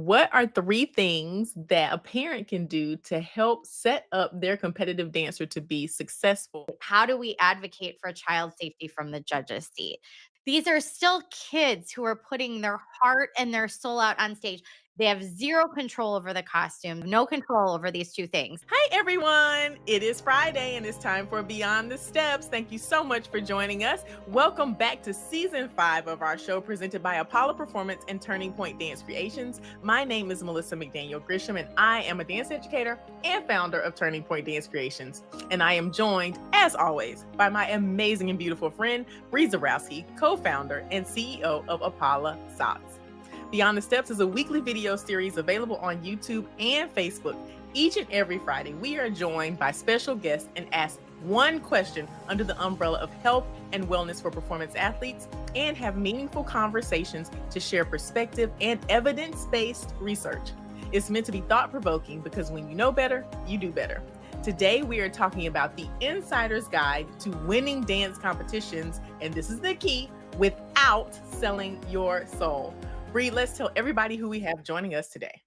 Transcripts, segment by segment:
What are three things that a parent can do to help set up their competitive dancer to be successful? How do we advocate for child safety from the judge's seat? These are still kids who are putting their heart and their soul out on stage. They have zero control over the costume, no control over these two things. Hi, everyone. It is Friday and it's time for Beyond the Steps. Thank you so much for joining us. Welcome back to season 5 of our show presented by Apolla Performance and Turning Point Dance Creations. My name is Melissa McDaniel Grisham, and I am a dance educator and founder of Turning Point Dance Creations. And I am joined, as always, by my amazing and beautiful friend, Bree Zarowski, co-founder and CEO of Apolla Socks. Beyond the Steps is a weekly video series available on YouTube and Facebook. Each and every Friday, we are joined by special guests and ask one question under the umbrella of health and wellness for performance athletes and have meaningful conversations to share perspective and evidence-based research. It's meant to be thought-provoking because when you know better, you do better. Today, we are talking about the insider's guide to winning dance competitions, and this is the key, without selling your soul. Bree, let's tell everybody who we have joining us today.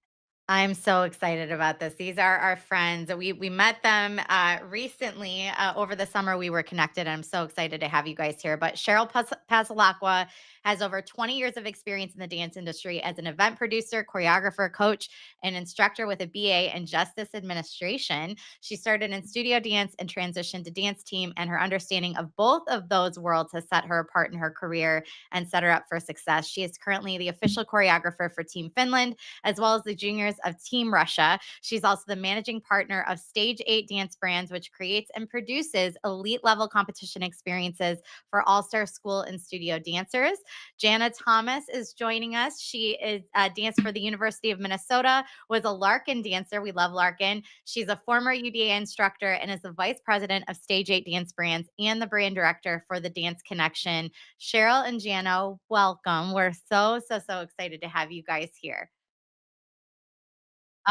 I'm so excited about this. These are our friends. We met them recently over the summer. We were connected. I'm so excited to have you guys here. But Cheryl Pasalacqua has over 20 years of experience in the dance industry as an event producer, choreographer, coach, and instructor with a BA in Justice Administration. She started in studio dance and transitioned to dance team, and her understanding of both of those worlds has set her apart in her career and set her up for success. She is currently the official choreographer for Team Finland, as well as the juniors of Team Russia. She's also the managing partner of Stage 8 Dance Brands, which creates and produces elite level competition experiences for all-star school and studio dancers. Jana Thomas is joining us. She is danced for the University of Minnesota, was a Larkin dancer. We love Larkin. She's a former UDA instructor and is the vice president of Stage 8 Dance Brands and the brand director for the Dance Connection. Cheryl and Jana, welcome. We're so excited to have you guys here.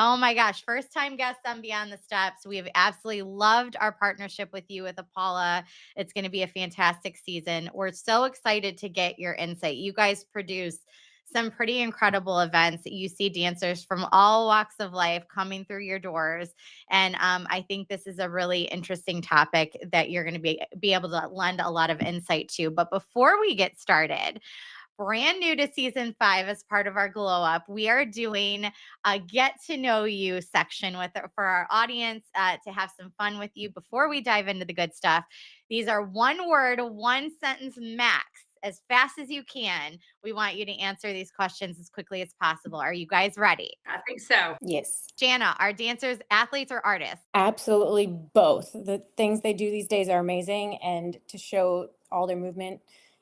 Oh my gosh, first time guest on Beyond the Steps. We have absolutely loved our partnership with you with Apolla. It's going to be a fantastic season. We're so excited to get your insight. You guys produce some pretty incredible events. You see dancers from all walks of life coming through your doors. And I think this is a really interesting topic that you're going to be able to lend a lot of insight to. But before we get started, brand new to season 5 as part of our glow up, we are doing a get to know you section for our audience to have some fun with you before we dive into the good stuff. These are one word, one sentence max. As fast as you can, we want you to answer these questions as quickly as possible. Are you guys ready? I think so. Yes, Jana, are dancers athletes or artists? absolutely both. The things they do these days are amazing, and to show all their movement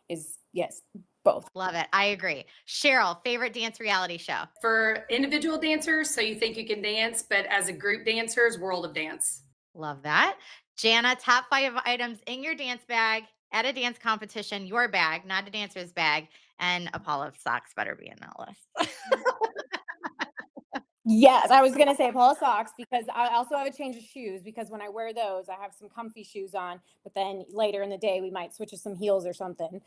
is, yes, both. Love it. I agree. Cheryl, favorite dance reality show? For individual dancers, so you think you can dance, but as a group dancers, World of Dance. Love that. Jana, top 5 items in your dance bag at a dance competition, your bag, not a dancer's bag, and Apollo socks better be in that list. Yes, I was gonna say Paula socks because I also have a change of shoes because when I wear those, I have some comfy shoes on, but then later in the day we might switch to some heels or something.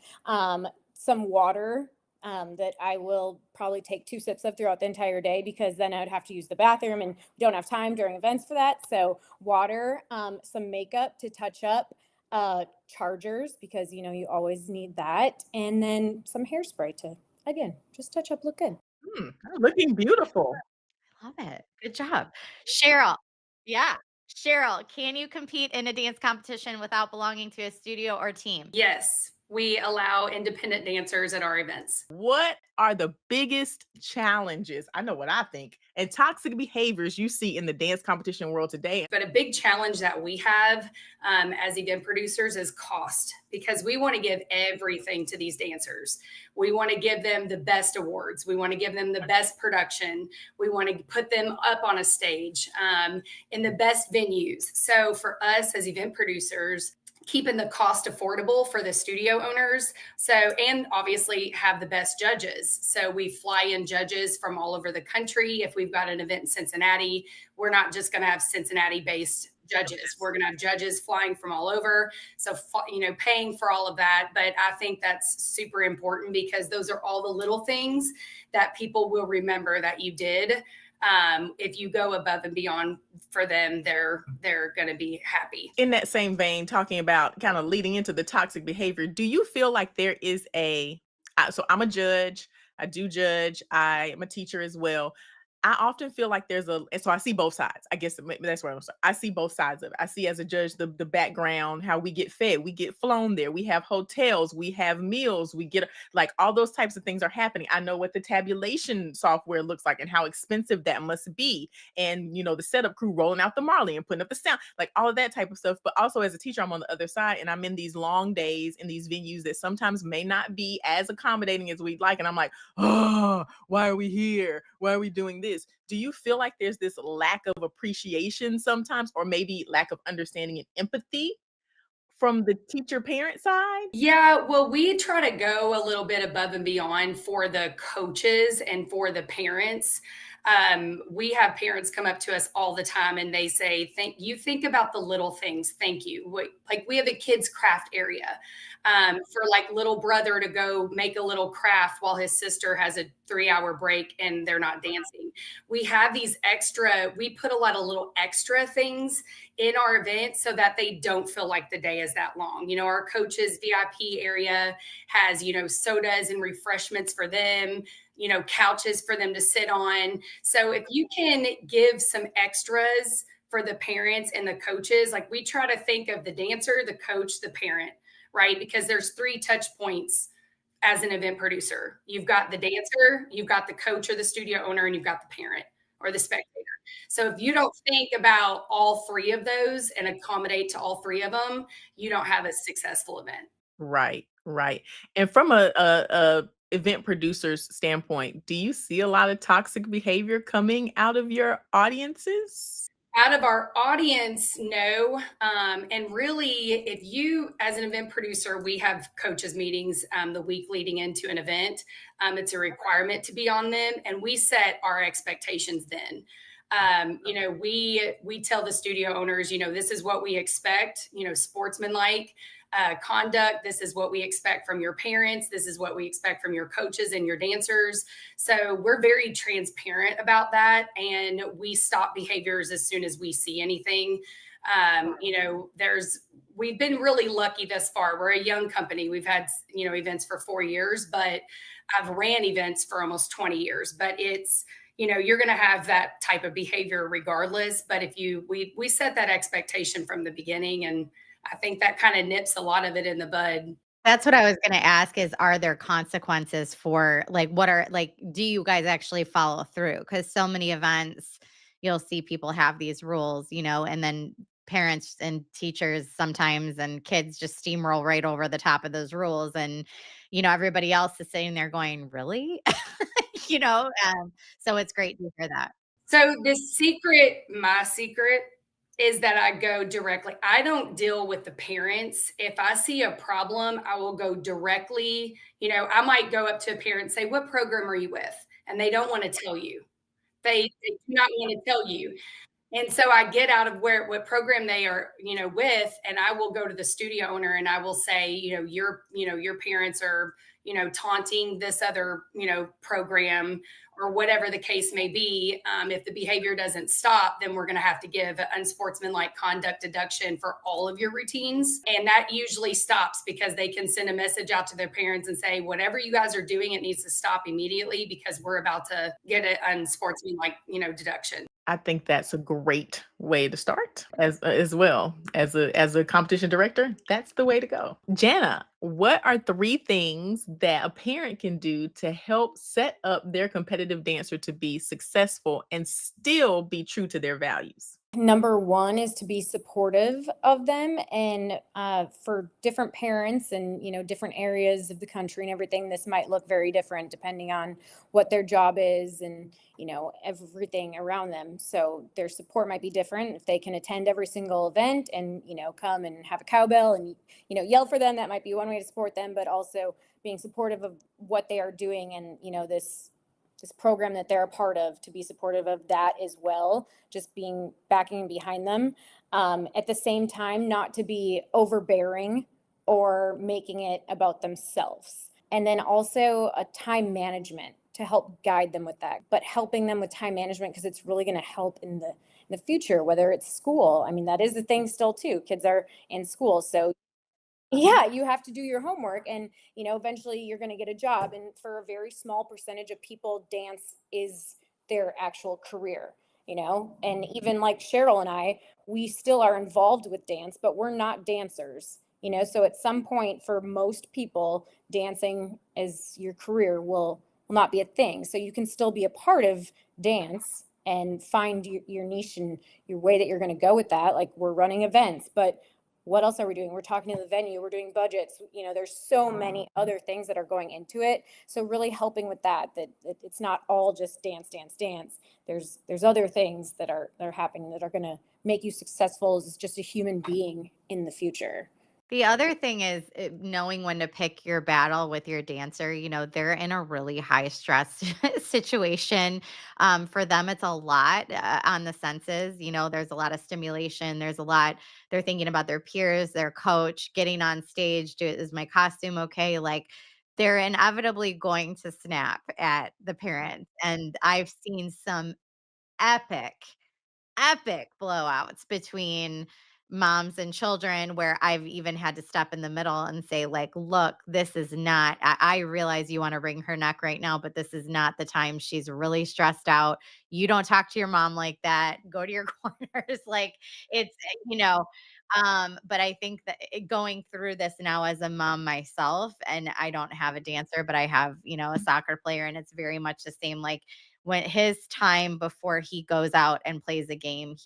Some water that I will probably take 2 sips of throughout the entire day because then I would have to use the bathroom and we don't have time during events for that. So water, some makeup to touch up, chargers because you always need that, and then some hairspray to again just touch up, look good. Looking beautiful. Love it. Good job. Cheryl. Yeah. Cheryl, can you compete in a dance competition without belonging to a studio or team? Yes, we allow independent dancers at our events. What are the biggest challenges? I know what I think, and toxic behaviors you see in the dance competition world today. But a big challenge that we have as event producers is cost because we want to give everything to these dancers. We want to give them the best awards. We want to give them the best production. We want to put them up on a stage in the best venues. So for us as event producers, keeping the cost affordable for the studio owners. So, and obviously have the best judges. So we fly in judges from all over the country. If we've got an event in Cincinnati, we're not just going to have Cincinnati based judges. We're going to have judges flying from all over. So, paying for all of that. But I think that's super important because those are all the little things that people will remember that you did. If you go above and beyond for them, they're going to be happy. In that same vein, talking about kind of leading into the toxic behavior, do you feel like there is so I'm a judge, I do judge, I am a teacher as well. I often feel like and so I see both sides. I guess that's where I see both sides of it. I see as a judge the background, how we get fed, we get flown there, we have hotels, we have meals, we get like all those types of things are happening. I know what the tabulation software looks like and how expensive that must be. And the setup crew rolling out the Marley and putting up the sound, like all of that type of stuff. But also as a teacher, I'm on the other side and I'm in these long days in these venues that sometimes may not be as accommodating as we'd like. And I'm like, oh, why are we here? Why are we doing this? Do you feel like there's this lack of appreciation sometimes, or maybe lack of understanding and empathy from the teacher parent side? Yeah, well, we try to go a little bit above and beyond for the coaches and for the parents. We have parents come up to us all the time and they say, "Thank you. Think about the little things. Thank you." Like we have a kids craft area for like little brother to go make a little craft while his sister has a 3-hour break and they're not dancing. We have these extra. We put a lot of little extra things in our event so that they don't feel like the day is that long. Our coaches VIP area has, sodas and refreshments for them, couches for them to sit on. So if you can give some extras for the parents and the coaches, like we try to think of the dancer, the coach, the parent, right? Because there's 3 touch points as an event producer. You've got the dancer, you've got the coach or the studio owner, and you've got the parent or the spectator. So if you don't think about all 3 of those and accommodate to all 3 of them, you don't have a successful event. Right, right. And from a event producer's standpoint, do you see a lot of toxic behavior coming out of your audiences? Out of our audience, no. And really, if you, as an event producer, we have coaches meetings the week leading into an event. It's a requirement to be on them, and we set our expectations then. We tell the studio owners, this is what we expect, sportsmanlike conduct. This is what we expect from your parents. This is what we expect from your coaches and your dancers. So we're very transparent about that. And we stop behaviors as soon as we see anything. We've been really lucky thus far. We're a young company. We've had, events for 4 years, but I've ran events for almost 20 years, but it's, you're going to have that type of behavior regardless. But if we set that expectation from the beginning, and I think that kind of nips a lot of it in the bud. That's what I was going to ask is, are there consequences for do you guys actually follow through? Because so many events, you'll see people have these rules, and then parents and teachers sometimes and kids just steamroll right over the top of those rules. And, everybody else is sitting there going, really? So it's great to hear that. So my secret is that I go directly. I don't deal with the parents. If I see a problem, I will go directly. I might go up to a parent and say, "What program are you with?" And they don't want to tell you. They do not want to tell you. And so I get out of what program they are, with, and I will go to the studio owner and I will say, your parents are, taunting this other, program or whatever the case may be. If the behavior doesn't stop, then we're going to have to give an unsportsmanlike conduct deduction for all of your routines. And that usually stops because they can send a message out to their parents and say, whatever you guys are doing, it needs to stop immediately because we're about to get an unsportsmanlike, deduction. I think that's a great way to start as well as a competition director. That's the way to go. Jana, what are 3 things that a parent can do to help set up their competitive dancer to be successful and still be true to their values? Number one is to be supportive of them, and for different parents and different areas of the country and everything, this might look very different depending on what their job is and everything around them. So their support might be different. If they can attend every single event and come and have a cowbell and yell for them, that might be one way to support them. But also being supportive of what they are doing, and this program that they're a part of, to be supportive of that as well, just being backing behind them. At the same time, not to be overbearing or making it about themselves. And then also a time management to help guide them with that, but helping them with time management because it's really going to help in the future, whether it's school. I mean, that is the thing still too. Kids are in school, so yeah, you have to do your homework, and eventually you're going to get a job, and for a very small percentage of people, dance is their actual career. And even like Cheryl and I, we still are involved with dance, but we're not dancers. So at some point, for most people, dancing as your career will not be a thing. So you can still be a part of dance and find your niche and your way that you're going to go with that. Like, we're running events, but what else are we doing? We're talking to the venue, we're doing budgets. There's so many other things that are going into it. So really helping with that it's not all just dance, dance, dance. There's other things that are happening that are going to make you successful as just a human being in the future. The other thing is knowing when to pick your battle with your dancer. They're in a really high stress situation. For them, it's a lot on the senses. There's a lot of stimulation. There's a lot. They're thinking about their peers, their coach, getting on stage. Is my costume okay? Like, they're inevitably going to snap at the parents. And I've seen some epic blowouts between moms and children where I've even had to step in the middle and say, like, look, this is not, I realize you want to wring her neck right now, but this is not the time. She's really stressed out. You don't talk to your mom like that. Go to your corners. Like, it's, you know, but I think that going through this now as a mom myself, and I don't have a dancer, but I have, a soccer player, and it's very much the same. Like, when his time before he goes out and plays a game,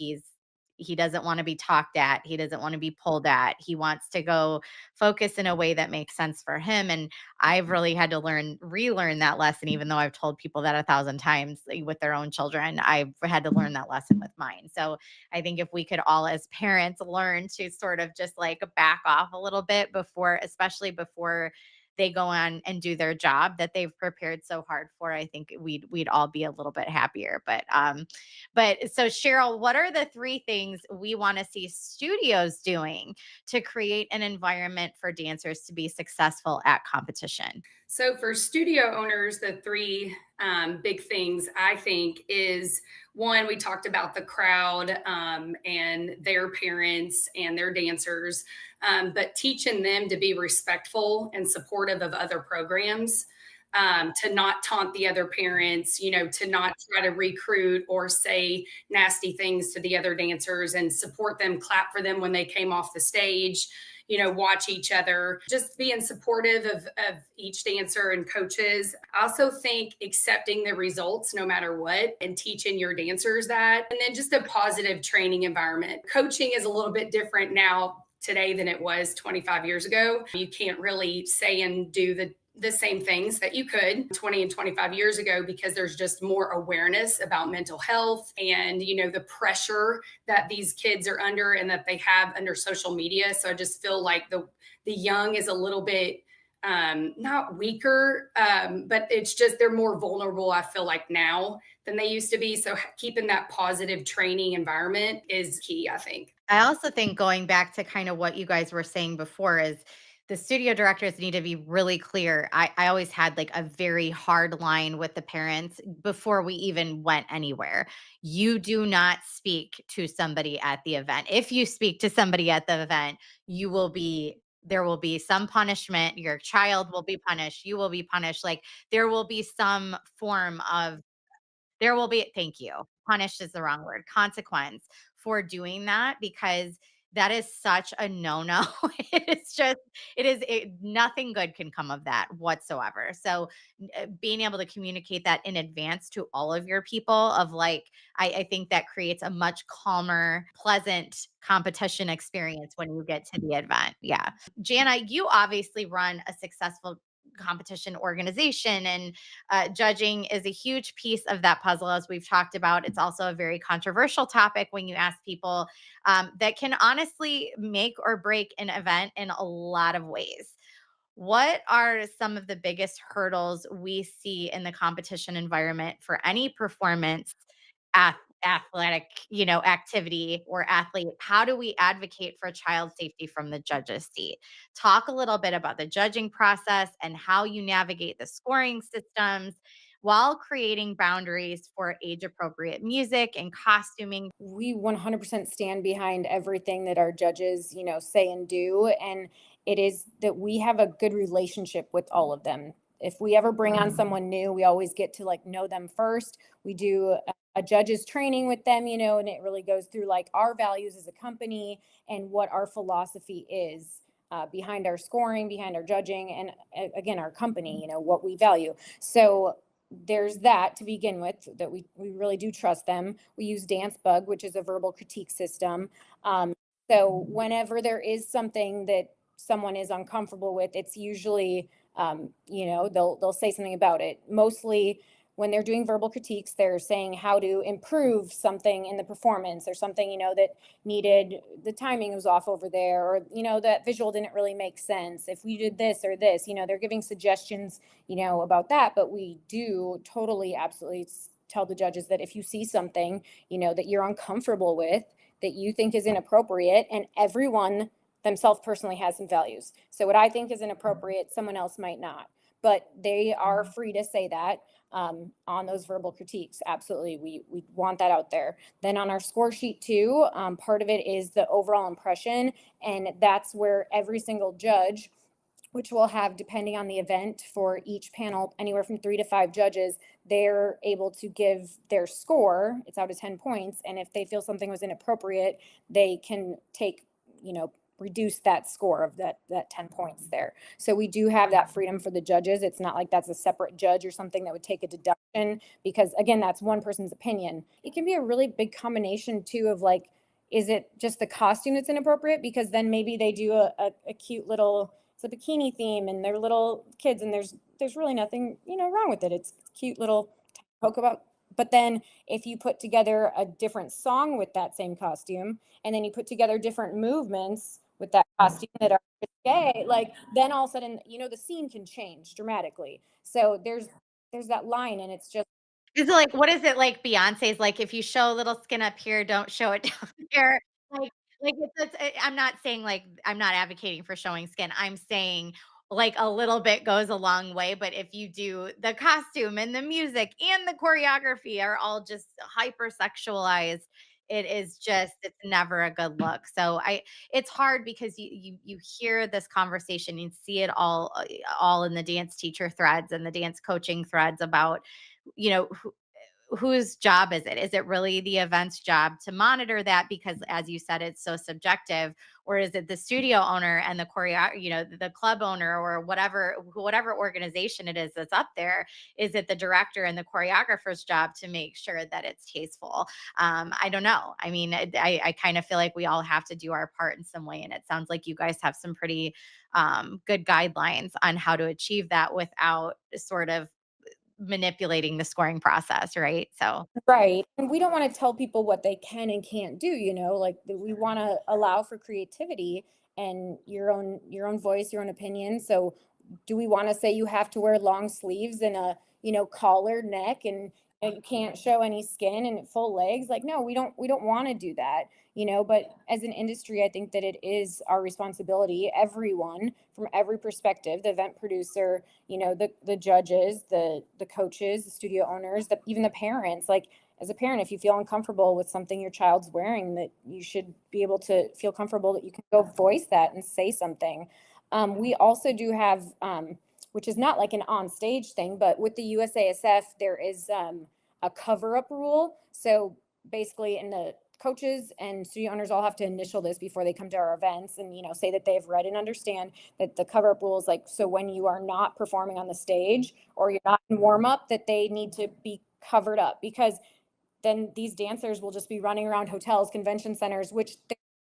he doesn't want to be talked at. He doesn't want to be pulled at. He wants to go focus in a way that makes sense for him. And I've really had to relearn that lesson, even though I've told people that 1,000 times with their own children. I've had to learn that lesson with mine. So I think if we could all as parents learn to sort of just like back off a little bit before, especially before they go on and do their job that they've prepared so hard for, I think we'd all be a little bit happier. But so Cheryl, what are the three things we want to see studios doing to create an environment for dancers to be successful at competition? So for studio owners, the three big things I think is one, we talked about the crowd and their parents and their dancers, but teaching them to be respectful and supportive of other programs. To not taunt the other parents, to not try to recruit or say nasty things to the other dancers, and support them, clap for them when they came off the stage, watch each other, just being supportive of each dancer and coaches. I also think accepting the results no matter what and teaching your dancers that. And then just a positive training environment. Coaching is a little bit different now today than it was 25 years ago. You can't really say and do the same things that you could 20 and 25 years ago because there's just more awareness about mental health and the pressure that these kids are under and that they have under social media. So I just feel like the young is a little bit not weaker, but it's just they're more vulnerable, I feel like, now than they used to be. So keeping that positive training environment is key, I think. I also think, going back to kind of what you guys were saying before, is the studio directors need to be really clear. I always had like a very hard line with the parents before we even went anywhere. You do not speak to somebody at the event. If you speak to somebody at the event, there will be some punishment. Your child will be punished. You will be punished. Like, there will be some form of, thank you. Punished is the wrong word. Consequence for doing that, because That is such a no-no. Nothing good can come of that whatsoever. So being able to communicate that in advance to all of your people of like, I think that creates a much calmer, pleasant competition experience when you get to the event. Yeah. Jana, you obviously run a successful competition organization, and judging is a huge piece of that puzzle, as we've talked about. It's also a very controversial topic when you ask people, that can honestly make or break an event in a lot of ways. What are some of the biggest hurdles we see in the competition environment for any performance athletic, activity or athlete? How do we advocate for child safety from the judge's seat? Talk a little bit about the judging process and how you navigate the scoring systems while creating boundaries for age appropriate music and costuming. We 100% stand behind everything that our judges, say and do. And it is that we have a good relationship with all of them. If we ever bring on someone new, we always get to like know them first. We do a judges training with them, and it really goes through like our values as a company and what our philosophy is behind our scoring, behind our judging, and again, our company, what we value. So there's that to begin with, that we really do trust them. We use Dance Bug, which is a verbal critique system. So whenever there is something that someone is uncomfortable with, it's usually, they'll say something about it. Mostly when they're doing verbal critiques, they're saying how to improve something in the performance or something, that needed, the timing was off over there, or, that visual didn't really make sense. If we did this or this, they're giving suggestions, about that. But we do totally, absolutely tell the judges that if you see something, that you're uncomfortable with, that you think is inappropriate, and everyone themselves personally has some values. So what I think is inappropriate, someone else might not, but they are free to say that on those verbal critiques. Absolutely. We want that out there. Then on our score sheet too, part of it is the overall impression. And that's where every single judge, which will have, depending on the event for each panel, anywhere from 3 to 5 judges, they're able to give their score. It's out of 10 points. And if they feel something was inappropriate, they can take, reduce that score of that 10 points there. So we do have that freedom for the judges. It's not like that's a separate judge or something that would take a deduction, because again, that's one person's opinion. It can be a really big combination too of like, is it just the costume that's inappropriate? Because then maybe they do a cute little, it's a bikini theme and they're little kids, and there's really nothing, wrong with it. It's cute little poke about. But then if you put together a different song with that same costume, and then you put together different movements with that costume that are gay, like then all of a sudden, the scene can change dramatically. So there's that line, and it's just, Is it like, what is it like Beyonce's like, if you show a little skin up here, don't show it down here? Like I'm not saying like, I'm not advocating for showing skin. I'm saying like a little bit goes a long way, but if you do the costume and the music and the choreography are all just hypersexualized, it's never a good look. So it's hard because you hear this conversation, you see it all in the dance teacher threads and the dance coaching threads about, you know, whose job is it? Is it really the event's job to monitor that? Because as you said, it's so subjective. Or is it the studio owner and the the club owner, or whatever organization it is that's up there? Is it the director and the choreographer's job to make sure that it's tasteful? I don't know. I mean, I kind of feel like we all have to do our part in some way. And it sounds like you guys have some pretty good guidelines on how to achieve that without sort of manipulating the scoring process, right? So, right. And we don't want to tell people what they can and can't do, like we want to allow for creativity and your own voice, your own opinion. So do we want to say you have to wear long sleeves and a, collared neck, and you can't show any skin and full legs? Like, no, we don't want to do that, but as an industry, I think that it is our responsibility, everyone from every perspective, the event producer, the judges, the coaches, the studio owners, even the parents. Like, as a parent, if you feel uncomfortable with something your child's wearing, that you should be able to feel comfortable that you can go voice that and say something. We also do have, which is not like an on stage thing, but with the USASF, there is a cover up rule. So basically, in the coaches and studio owners all have to initial this before they come to our events, and say that they've read and understand that the cover up rules, like, so when you are not performing on the stage or you're not in warm up, that they need to be covered up, because then these dancers will just be running around hotels, convention centers, which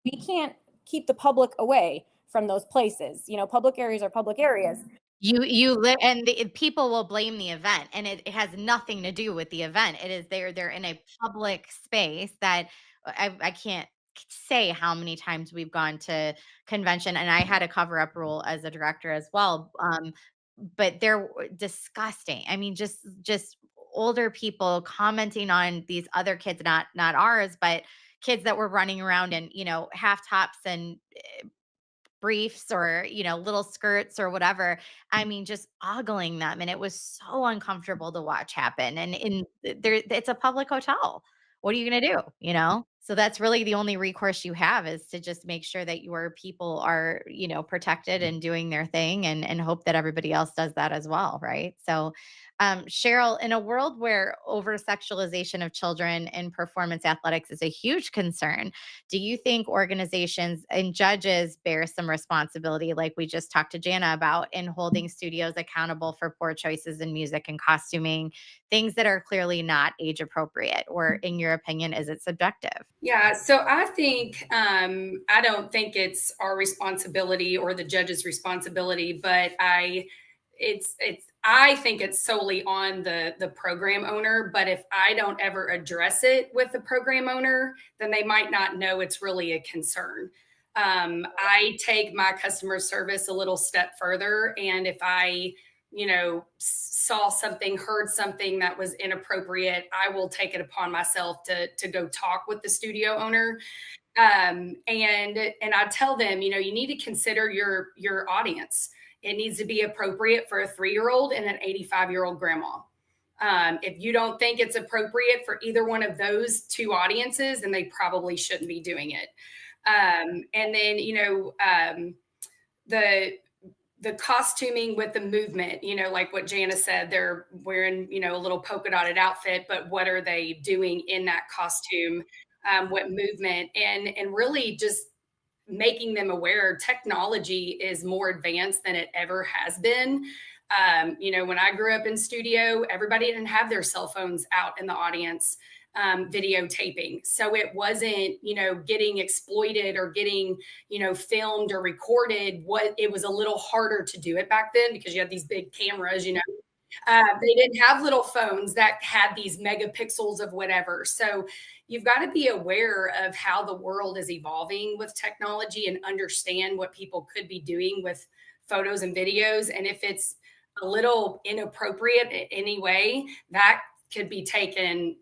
we can't keep the public away from those places. Public areas are public areas. You live, and people will blame the event, and it has nothing to do with the event. It is they're in a public space that I can't say how many times we've gone to convention, and I had a cover up rule as a director as well. But they're disgusting. I mean, just older people commenting on these other kids, not ours, but kids that were running around in half tops and briefs or little skirts or whatever. I mean, just ogling them, and it was so uncomfortable to watch happen. And there, it's a public hotel. What are you going to do, so that's really the only recourse you have, is to just make sure that your people are protected and doing their thing, and hope that everybody else does that as well, right? So Cheryl, in a world where over sexualization of children in performance athletics is a huge concern, do you think organizations and judges bear some responsibility, like we just talked to Jana about, in holding studios accountable for poor choices in music and costuming, things that are clearly not age appropriate? Or in your opinion, is it subjective? Yeah, so I think I don't think it's our responsibility or the judge's responsibility, but I think it's solely on the program owner. But if I don't ever address it with the program owner, then they might not know it's really a concern. I take my customer service a little step further, and if I saw something, heard something that was inappropriate, I will take it upon myself to go talk with the studio owner. And I tell them, you need to consider your audience. It needs to be appropriate for a 3-year-old and an 85-year-old grandma. If you don't think it's appropriate for either one of those two audiences, then they probably shouldn't be doing it. And then, the costuming with the movement, like what Jana said, they're wearing, a little polka dotted outfit, but what are they doing in that costume? What movement, and really just making them aware technology is more advanced than it ever has been. When I grew up in studio, everybody didn't have their cell phones out in the audience videotaping. So it wasn't, getting exploited or getting, filmed or recorded. It was a little harder to do it back then because you had these big cameras, they didn't have little phones that had these megapixels of whatever. So you've got to be aware of how the world is evolving with technology and understand what people could be doing with photos and videos. And if it's a little inappropriate in any way, that could be taken,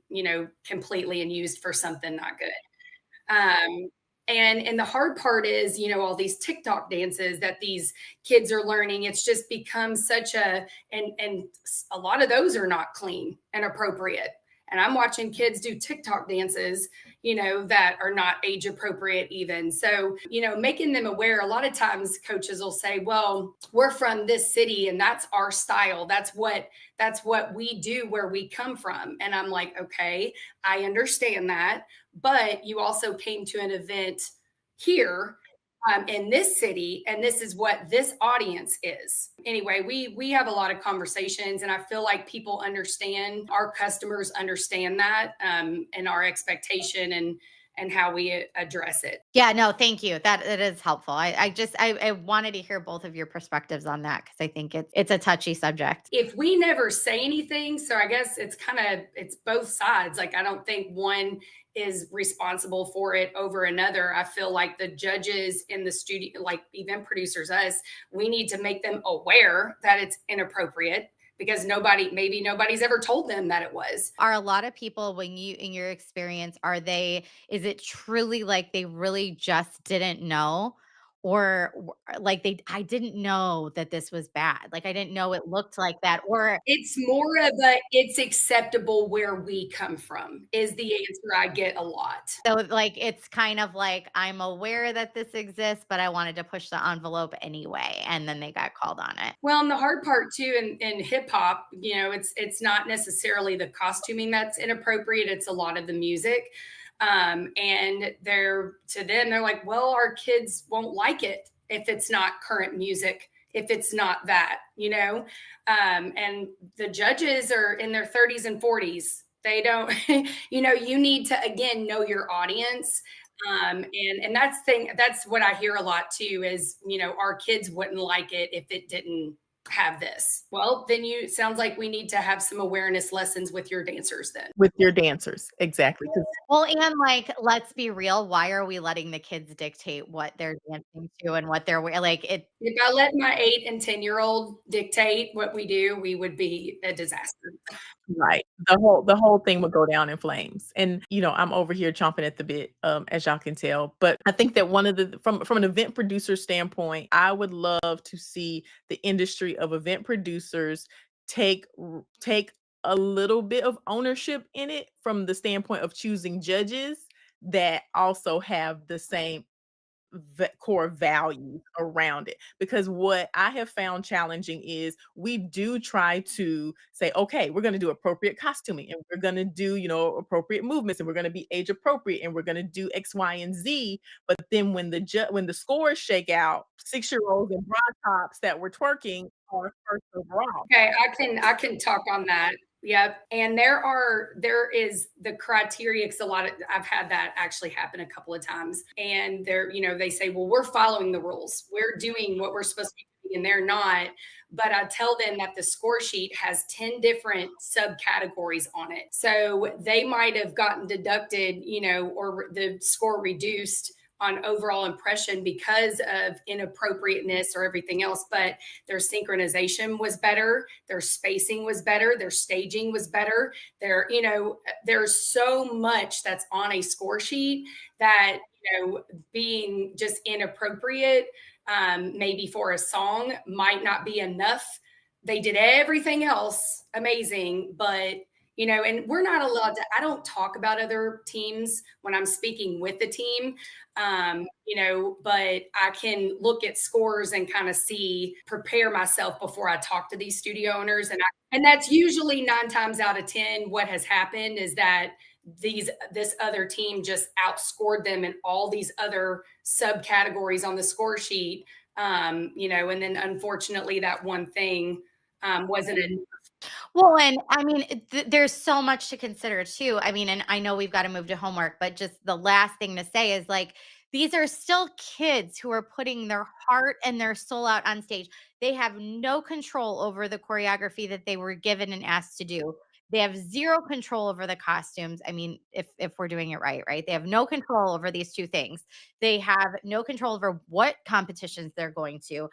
completely and used for something not good. And the hard part is, all these TikTok dances that these kids are learning, it's just become such and a lot of those are not clean and appropriate. And I'm watching kids do TikTok dances, that are not age appropriate even. So, making them aware, a lot of times coaches will say, well, we're from this city and that's our style. That's what we do where we come from. And I'm like, okay, I understand that. But you also came to an event here in this city, and this is what this audience is. Anyway, we have a lot of conversations, and I feel like people understand, our customers understand that, and our expectation and how we address it. Yeah, no, thank you. That it is helpful. I wanted to hear both of your perspectives on that, because I think it's a touchy subject. If we never say anything, so I guess it's both sides. Like, I don't think one is responsible for it over another. I feel like the judges in the studio, like event producers, us, we need to make them aware that it's inappropriate, because maybe nobody's ever told them that it was. Are a lot of people, in your experience, is it truly like they really just didn't know? Or like I didn't know that this was bad. Like, I didn't know it looked like that. Or it's more of it's acceptable where we come from is the answer I get a lot. So like, it's kind of like, I'm aware that this exists, but I wanted to push the envelope anyway. And then they got called on it. Well, and the hard part too in hip hop, it's not necessarily the costuming that's inappropriate. It's a lot of the music. And they're like, well, our kids won't like it if it's not current music, if it's not that, and the judges are in their 30s and 40s. They don't, you need to, again, know your audience. And that's what I hear a lot too is, our kids wouldn't like it if it didn't have this. Well, then sounds like we need to have some awareness lessons with your dancers then. With your dancers, exactly. Well, and like, let's be real. Why are we letting the kids dictate what they're dancing to and what they're like? If I let my 8 and 10-year-old dictate what we do, we would be a disaster. Right. The whole thing would go down in flames. And, I'm over here chomping at the bit, as y'all can tell. But I think that from an event producer standpoint, I would love to see the industry of event producers take a little bit of ownership in it from the standpoint of choosing judges that also have the same core values around it. Because what I have found challenging is we do try to say, okay, we're going to do appropriate costuming and we're going to do, appropriate movements and we're going to be age appropriate and we're going to do X, Y, and Z. But then when the scores shake out, 6-year-olds in bra tops that were twerking are first overall. Okay, I can talk on that. Yep. And there is the criteria, because I've had that actually happen a couple of times. And they say, well, we're following the rules. We're doing what we're supposed to be doing, and they're not. But I tell them that the score sheet has 10 different subcategories on it. So they might have gotten deducted, or the score reduced on overall impression because of inappropriateness or everything else, but their synchronization was better, their spacing was better, their staging was better. There's so much that's on a score sheet that, being just inappropriate, maybe for a song might not be enough. They did everything else amazing, but and we're not allowed to, I don't talk about other teams when I'm speaking with the team, but I can look at scores and kind of prepare myself before I talk to these studio owners. And that's usually 9 times out of 10, what has happened is that this other team just outscored them in all these other subcategories on the score sheet. And then unfortunately that one thing wasn't enough. Well, and I mean, there's so much to consider too. I mean, and I know we've got to move to homework, but just the last thing to say is like, these are still kids who are putting their heart and their soul out on stage. They have no control over the choreography that they were given and asked to do. They have zero control over the costumes. I mean, if we're doing it right? They have no control over these two things. They have no control over what competitions they're going to.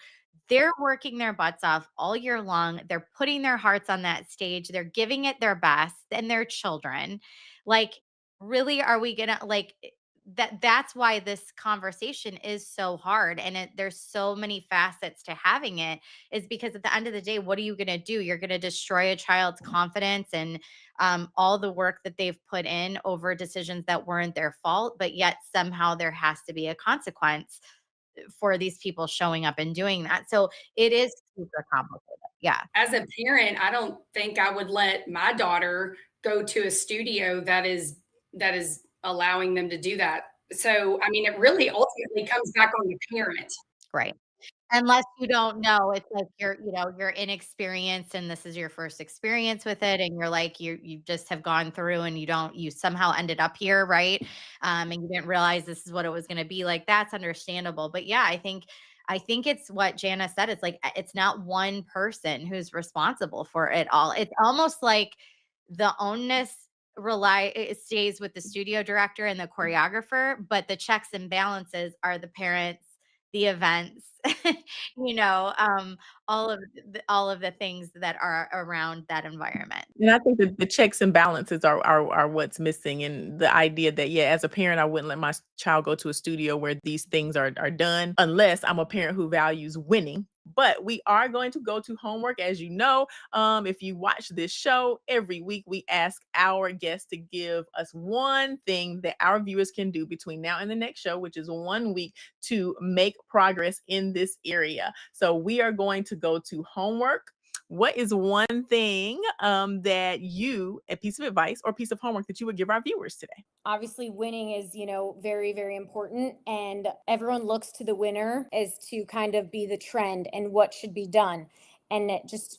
They're working their butts off all year long. They're putting their hearts on that stage. They're giving it their best, and their children. Like, really, are we gonna that's why this conversation is so hard, and there's so many facets to having it, is because at the end of the day, what are you going to do? You're going to destroy a child's confidence and all the work that they've put in over decisions that weren't their fault, but yet somehow there has to be a consequence for these people showing up and doing that. So it is super complicated. Yeah. As a parent, I don't think I would let my daughter go to a studio that is allowing them to do that. So, I mean, it really ultimately comes back on the parent. Right. Unless you don't know, it's like you're inexperienced and this is your first experience with it. And you're like, you just have gone through and you somehow ended up here. Right. And you didn't realize this is what it was going to be like. That's understandable. But yeah, I think it's what Jana said. It's like, it's not one person who's responsible for it all. It's almost like the onus it stays with the studio director and the choreographer, but the checks and balances are the parents, the events, you know, um, all of the things that are around that environment. And I think that the checks and balances are what's missing, and the idea that, yeah, as a parent, I wouldn't let my child go to a studio where these things are done unless I'm a parent who values winning. But we are going to go to homework, as you know. If you watch this show, every week we ask our guests to give us one thing that our viewers can do between now and the next show, which is 1 week, to make progress in this area. So we are going to go to homework. what is one thing that a piece of advice or piece of homework that you would give our viewers today? Obviously winning is, very, very important, and everyone looks to the winner as to kind of be the trend and what should be done. And just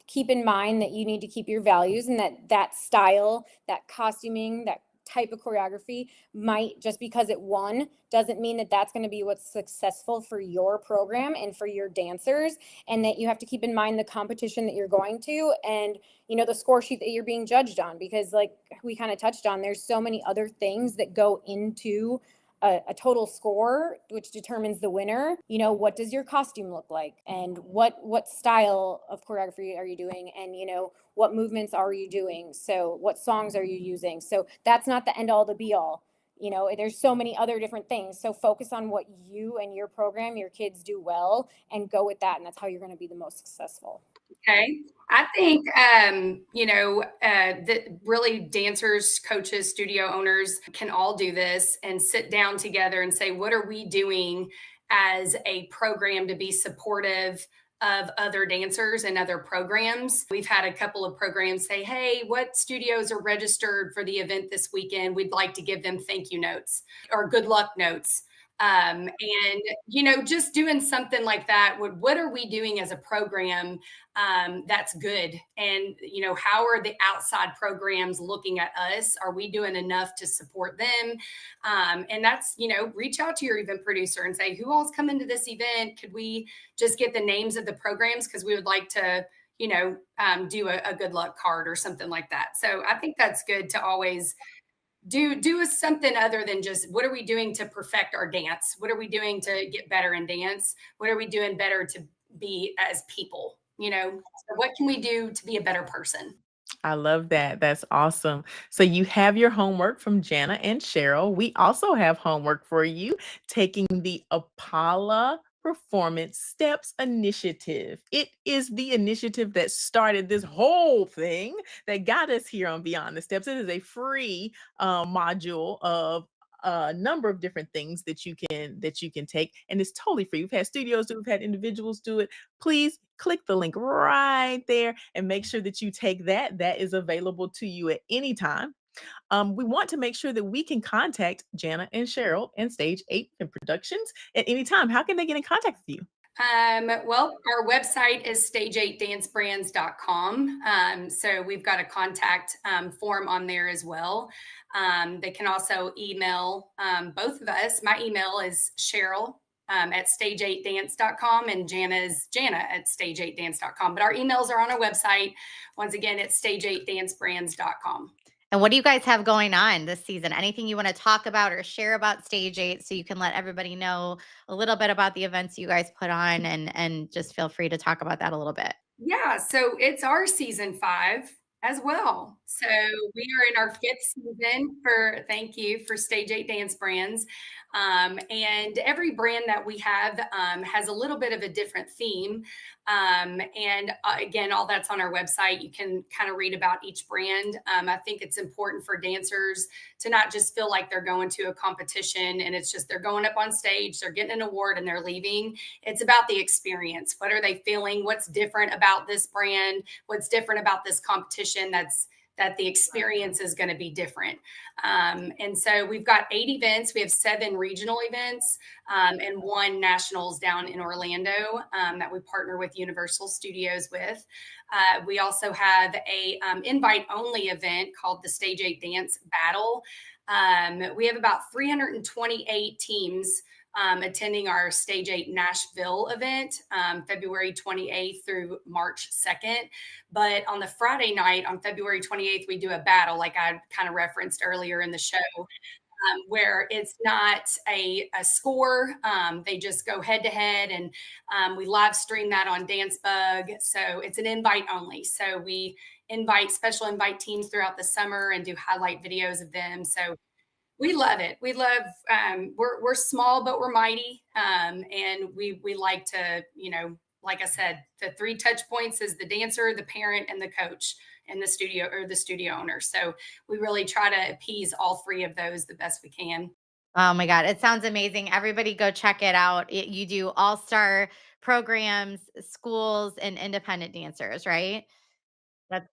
keep in mind that you need to keep your values, and that style, that costuming, that type of choreography might, just because it won doesn't mean that that's going to be what's successful for your program and for your dancers. And that you have to keep in mind the competition that you're going to, and the score sheet that you're being judged on, because like we kind of touched on, there's so many other things that go into a total score, which determines the winner. What does your costume look like, and what style of choreography are you doing, and what movements are you doing, so what songs are you using. So that's not the end all, the be all. There's so many other different things, so focus on what you and your program, your kids do well, and go with that, and that's how you're going to be the most successful. Okay. I think, that really dancers, coaches, studio owners can all do this and sit down together and say, what are we doing as a program to be supportive of other dancers and other programs? We've had a couple of programs say, hey, what studios are registered for the event this weekend? We'd like to give them thank you notes or good luck notes. And just doing something like that. What are we doing as a program that's good? And how are the outside programs looking at us? Are we doing enough to support them? And that's reach out to your event producer and say, who all's coming to this event? Could we just get the names of the programs, because we would like to do a good luck card or something like that. So I think that's good to always do something other than just, what are we doing to perfect our dance? What are we doing to get better in dance? What are we doing better to be as people? So what can we do to be a better person? I love that. That's awesome. So you have your homework from Jana and Cheryl. We also have homework for you, taking the Apolla Performance Steps Initiative. It is the initiative that started this whole thing that got us here on Beyond the Steps. It is a free module of a number of different things that you can take, and it's totally free. We've had studios do it, we've had individuals do it. Please click the link right there and make sure that you take that. That is available to you at any time. We want to make sure that we can contact Jana and Cheryl and Stage 8 and Productions at any time. How can they get in contact with you? Well, our website is stage8dancebrands.com. So we've got a contact form on there as well. They can also email both of us. My email is Cheryl at stage8dance.com, and Jana's Jana at stage8dance.com. But our emails are on our website. Once again, it's stage8dancebrands.com. And what do you guys have going on this season? Anything you want to talk about or share about Stage 8, so you can let everybody know a little bit about the events you guys put on, and just feel free to talk about that a little bit. Yeah, so it's our season 5 as well. So we are in our 5th season thank you, for Stage 8 Dance Brands. And every brand that we have has a little bit of a different theme. And again, all that's on our website. You can kind of read about each brand. I think it's important for dancers to not just feel like they're going to a competition and it's just they're going up on stage, they're getting an award, and they're leaving. It's about the experience. What are they feeling? What's different about this brand? What's different about this competition that the experience is going to be different. And so we've got 8 events. We have 7 regional events and 1 nationals down in Orlando that we partner with Universal Studios with. We also have a invite-only event called the Stage 8 Dance Battle. We have about 328 teams attending our Stage 8 Nashville event, February 28th through March 2nd. But on the Friday night, on February 28th, we do a battle, like I kind of referenced earlier in the show, where it's not a score. They just go head to head, and we live stream that on DanceBug. So it's an invite only. So we special invite teams throughout the summer and do highlight videos of them. So we love it. We love, we're small, but we're mighty. And we like to, like I said, the 3 touch points is the dancer, the parent, and the coach, and the studio owner. So we really try to appease all 3 of those the best we can. Oh my God, it sounds amazing. Everybody go check it out. You do all-star programs, schools, and independent dancers, right? That's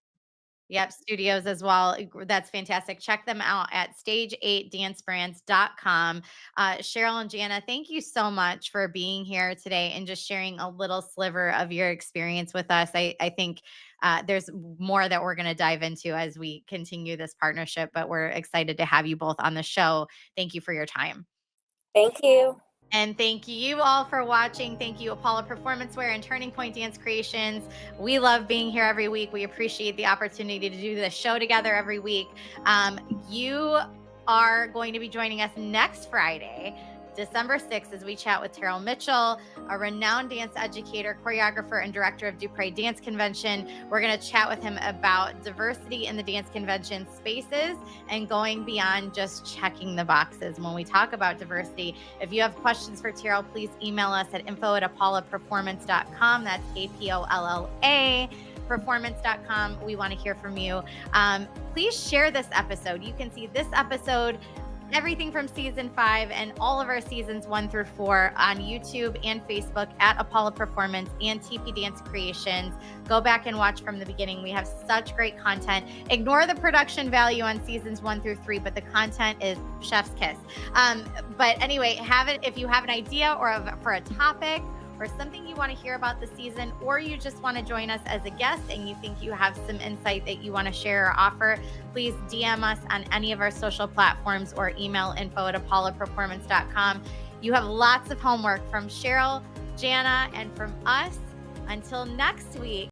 Yep, studios as well. That's fantastic. Check them out at stage8dancebrands.com. Cheryl and Jana, thank you so much for being here today and just sharing a little sliver of your experience with us. I think there's more that we're going to dive into as we continue this partnership, but we're excited to have you both on the show. Thank you for your time. Thank you. And thank you all for watching. Thank you, Apolla Performance Wear and Turning Point Dance Creations. We love being here every week. We appreciate the opportunity to do this show together every week. You are going to be joining us next Friday, December 6th, as we chat with Terrell Mitchell, a renowned dance educator, choreographer, and director of Dupre Dance Convention. We're going to chat with him about diversity in the dance convention spaces and going beyond just checking the boxes. When we talk about diversity, if you have questions for Terrell, please email us at info@apollaperformance.com. That's APOLLA. performance.com. We want to hear from you. Please share this episode. You can see this episode, everything from season 5 and all of our seasons 1 through 4 on YouTube and Facebook at Apolla Performance and TP Dance Creations. Go back and watch from the beginning. We have such great content. Ignore the production value on seasons 1 through 3, but the content is chef's kiss. But anyway, have it if you have an idea or for a topic or something you want to hear about the season, or you just want to join us as a guest and you think you have some insight that you want to share or offer, please DM us on any of our social platforms or email info@apollaperformance.com. You have lots of homework from Cheryl, Jana, and from us. Until next week.